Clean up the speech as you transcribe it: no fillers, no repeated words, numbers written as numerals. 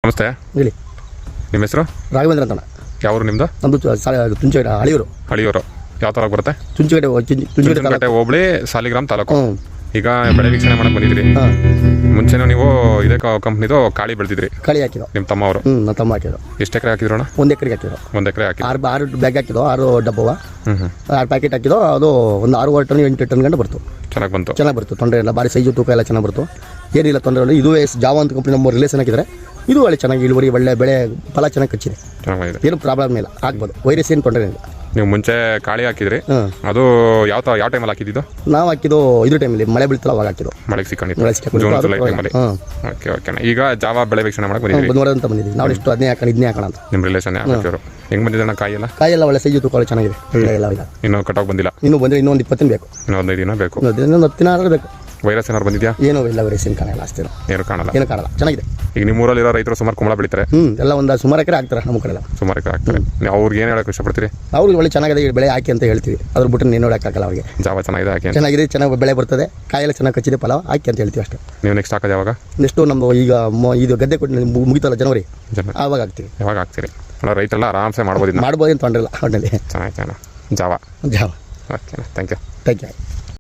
ನಮಸ್ತೆ, ಹೇಳಿ. ನಿಮ್ಮ ಹೆಸರು? ರಾಘವೇಂದ್ರ ಅಂತಣ್ಣ. ಯಾವರು ನಿಮ್ಮದು? ನಮ್ಮದು ತುಂಚಗಡೆ ಹಳಿಯೂರು. ಯಾವ ತಾಲೂಕು ಬರುತ್ತೆ? ತುಂಚಗಡೆ ಹೋಬಳಿ, ಸಾಲಿಗ್ರಾಮ್ ತಾಲೂಕು. ಈಗ ಬೆಳೆ ವೀಕ್ಷಣೆ ಮಾಡಕ್ಕೆ ಬಂದಿದ್ರಿ. ಮುಂಚೆನೂ ನೀವು ಇದೇ ಕಂಪ್ನಿದು ಕಾಳಿ ಬೆಳೆದಿದ್ರಿ? ಕಾಳಿ ಹಾಕಿದೋ ನಿಮ್ಮ ತಮ್ಮ ಅವರು? ನಮ್ಮ ತಮ್ಮ ಹಾಕಿದ್ರು. ಎಷ್ಟು ಎಕರೆ ಹಾಕಿದ್ರೋಣ? 1 ಎಕರೆಗೆ ಹಾಕಿದ್ರು. 1 ಎಕರೆ ಹಾಕಿ 6 ಬ್ಯಾಗ್ ಹಾಕಿದೋ, 6 ಡಬ್ಬವ 6 ಪ್ಯಾಕೆಟ್ ಹಾಕಿದೋ. ಅದು ಒಂದು 6 ಟನ್ 8 ಟನ್ ಗಂಟೆ ಬರ್ತು. ಚೆನ್ನಾಗಿ ಬರ್ತು, ತೊಂದರೆ ಇಲ್ಲ. ಭಾರಿ ಸೈಜು ತೂಕ ಎಲ್ಲ ಚೆನ್ನಾಗಿ ಬರ್ತು, ಏನಿಲ್ಲ ತೊಂದರೆ ಇಲ್ಲ. ಇದು ಜಾವ ಅಂತ ಕಂಪ್ನಿ ನಮ್ಮ ರಿಲೇಷನ್ ಹಾಕಿದರೆ ಇದು ಒಳ್ಳೆ ಚೆನ್ನಾಗಿ ಇಳುವರಿ, ಒಳ್ಳೆ ಬೆಳೆ, ಫಲ ಚೆನ್ನಾಗಿ ಕಚ್ಚಿದೆ, ಚೆನ್ನಾಗಿದೆ. ಏನು ಪ್ರಾಬ್ಲಮ್ ಇಲ್ಲ, ಆಗ್ಬೋದು. ವೈರಸ್ ಏನು ತೊಂದರೆ ಇಲ್ಲ. ನೀವು ಮುಂಚೆ ಕಾಳಿ ಹಾಕಿದ್ರಿ, ಅದು ಯಾವ ಟೈಮಲ್ಲಿ ಹಾಕಿದ್ದು? ನಾವು ಹಾಕಿದ್ದು ಇದ್ರ ಟೈಮಲ್ಲಿ ಮಳೆ ಬೀಳ್ತಲ್ಲ, ಅವಾಗ ಹಾಕಿದ್ದು. ಮಳೆಗೆ ಸಿಕ್ಕೊಂಡಿದ್ದು ಜೂನ್ ಜುಲೈ ಟೈಮಲ್ಲಿ. ಓಕೆ. ಈಗ ಜಾವ ಬೆಳೆ ವೀಕ್ಷಣೆ ಮಾಡಕ್ಕೆ ಬಂದಿದ್ರಿ? ಬಂದ್ವಾರ ಅಂತ ಬಂದಿದ್ವಿ ನಾವು. ಎಷ್ಟು ಅದನ್ನೇ ಹಾಕೋಣ ಅಂತ. ನಿಮ್ಮ ರಿಲೇಷನ್ ಹಾಕಿದ್ರು. ಹೆಂಗೆ ಬಂದಿದೆ ಕಾಯೆಲ್ಲ ಒಳ್ಳೆ ಸೈಜು ತೂಕ ಚೆನ್ನಾಗಿದೆ. ಇಲ್ಲ ಇನ್ನೂ ಕಟಾಕ್ ಬಂದಿಲ್ಲ? ಇನ್ನೂ ಬಂದರೆ ಇನ್ನೊಂದು 20 ದಿನ ಬೇಕು. ಇನ್ನೂ 15 ದಿನ ಬೇಕು. ಇನ್ನೊಂದು 10 ದಿನ ಬೇಕು. ವೈರಸ್ ಏನಾದ್ರು ಬಂದಿದೆಯಾ? ಏನೂ ಇಲ್ಲ, ವೈರಸ್ ಏನು ಕಾಣಲ್ಲ. ಅಷ್ಟೇ, ಏನು ಕಾಣಲ್ಲ. ಚೆನ್ನಾಗಿದೆ. ಈಗ ನಿಮ್ಮ ಊರಲ್ಲಿರೋ ರೈತರು ಸುಮಾರು ಕುಂಬಳ ಬೆಳಿತಾರೆ? ಎಲ್ಲ ಒಂದು ಸುಮಾರು ಎಕರೆ ಹಾಕ್ತಾರೆ ನಮ್ಮ ಕಡೆ ಎಲ್ಲ. ಸುಮಾರು ಎಕರೆ ಹಾಕ್ತಾರೆ. ನೀವು ಅವ್ರಿಗೆ ಏನು ಹೇಳಕ್ಕೆ ಇಷ್ಟಪಡ್ತೀರಿ? ಅವ್ರಿಗೆ ಒಳ್ಳೆ ಚೆನ್ನಾಗಿದೆ ಬೆಳೆ ಹಾಕಿ ಅಂತ ಹೇಳ್ತೀವಿ. ಅದ್ರ ಬಿಟ್ಟು ಏನು ಹೇಳೋಕ್ಕಾಗಲ್ಲ ಅವ್ರಿಗೆ. ಜಾವ ಚೆನ್ನಾಗಿದೆ ಹಾಕಿ. ಚೆನ್ನಾಗಿ ಬೆಳೆ ಬರ್ತದೆ, ಕಾಯೆಲ್ಲ ಚೆನ್ನಾಗಿ ಕಚ್ಚಿದೆ, ಫಲ ಹಾಕಿ ಅಂತ ಹೇಳ್ತೀವಿ ಅಷ್ಟೇ. ನೀವು ನೆಕ್ಸ್ಟ್ ಹಾಕೋದು ಯಾವಾಗ? ನೆಕ್ಸ್ಟು ನಮ್ಮದು ಈಗ ಇದು ಗದ್ದೆ ಕೊಟ್ಟು ಮುಗಿತಲ್ಲ ಜನವರಿ, ಆವಾಗ ಹಾಕ್ತೀವಿ. ಯಾವಾಗ ಹಾಕ್ತೀರಿ? ರೈತರೆಲ್ಲ ಆರಾಮ್ಸೆ ಮಾಡ್ಬೋದು ಅಂತ ತೊಂದರೆ ಇಲ್ಲ. ಒಟ್ಟಿನಲ್ಲಿ ಚೆನ್ನಾಗಿ ಜಾವ. Okay, thank you.